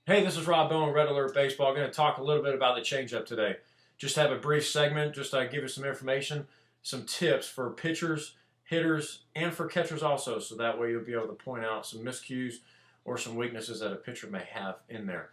Hey, this is Rob Bowen, Red Alert Baseball. I'm going to talk a little bit about the changeup today. Just have a brief segment, just to give you some information, some tips for pitchers, hitters, and for catchers also, so that way you'll be able to point out some miscues or some weaknesses that a pitcher may have in there.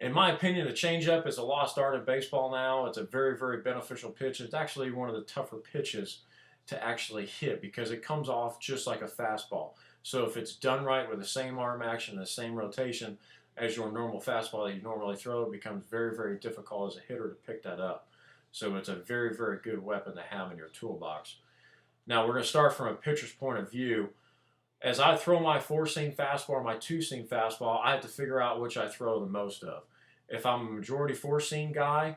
In my opinion, the changeup is a lost art in baseball now. It's a very, very beneficial pitch. It's actually one of the tougher pitches to actually hit because it comes off just like a fastball. So if it's done right with the same arm action, the same rotation as your normal fastball that you normally throw, it becomes very, very difficult as a hitter to pick that up. So it's a very, very good weapon to have in your toolbox. Now we're going to start from a pitcher's point of view. As I throw my four-seam fastball or my two-seam fastball, I have to figure out which I throw the most of. If I'm a majority four-seam guy,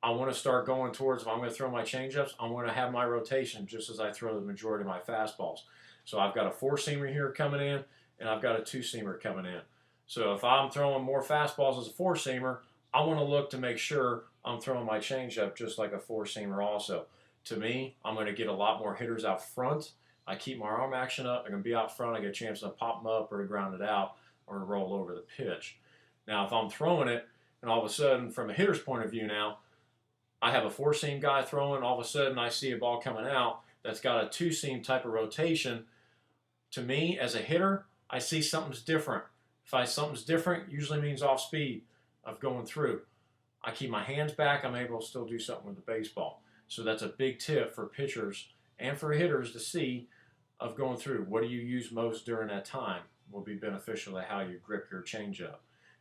I want to start going towards, if I'm going to throw my changeups, I want to have my rotation just as I throw the majority of my fastballs. So I've got a four-seamer here coming in, and I've got a two-seamer coming in. So if I'm throwing more fastballs as a four-seamer, I want to look to make sure I'm throwing my changeup just like a four-seamer also. To me, I'm going to get a lot more hitters out front. I keep my arm action up. They're going to be out front. I get a chance to pop them up or to ground it out or to roll over the pitch. Now, if I'm throwing it, and all of a sudden, from a hitter's point of view now, I have a four-seam guy throwing. All of a sudden, I see a ball coming out that's got a two-seam type of rotation. To me, as a hitter, I see something's different. If something's different, usually means off speed of going through. I keep my hands back. I'm able to still do something with the baseball. So that's a big tip for pitchers and for hitters to see of going through. What do you use most during that time will be beneficial to how you grip your changeup.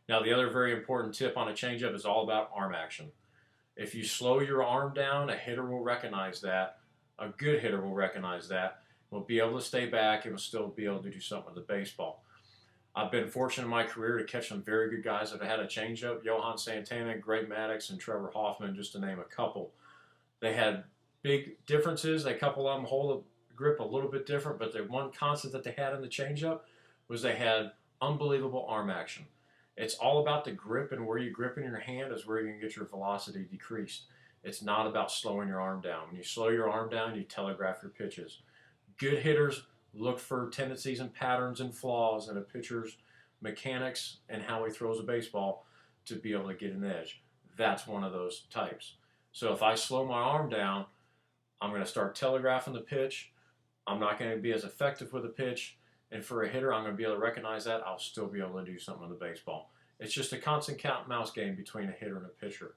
Now, the other very important tip on a changeup is all about arm action. If you slow your arm down, a hitter will recognize that. A good hitter will recognize that. Will be able to stay back and will still be able to do something with the baseball. I've been fortunate in my career to catch some very good guys that have had a changeup. Johan Santana, Greg Maddux, and Trevor Hoffman, just to name a couple. They had big differences. A couple of them hold the grip a little bit different, but the one constant that they had in the changeup was they had unbelievable arm action. It's all about the grip, and where you grip in your hand is where you can get your velocity decreased. It's not about slowing your arm down. When you slow your arm down, you telegraph your pitches. Good hitters look for tendencies and patterns and flaws in a pitcher's mechanics and how he throws a baseball to be able to get an edge. That's one of those types. So if I slow my arm down, I'm going to start telegraphing the pitch. I'm not going to be as effective with the pitch. And for a hitter, I'm going to be able to recognize that. I'll still be able to do something with the baseball. It's just a constant cat and mouse game between a hitter and a pitcher.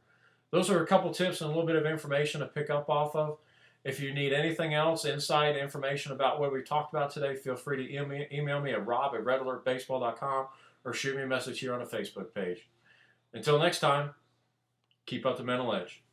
Those are a couple tips and a little bit of information to pick up off of. If you need anything else, insight, information about what we talked about today, feel free to email me at rob@redalertbaseball.com or shoot me a message here on the Facebook page. Until next time, keep up the mental edge.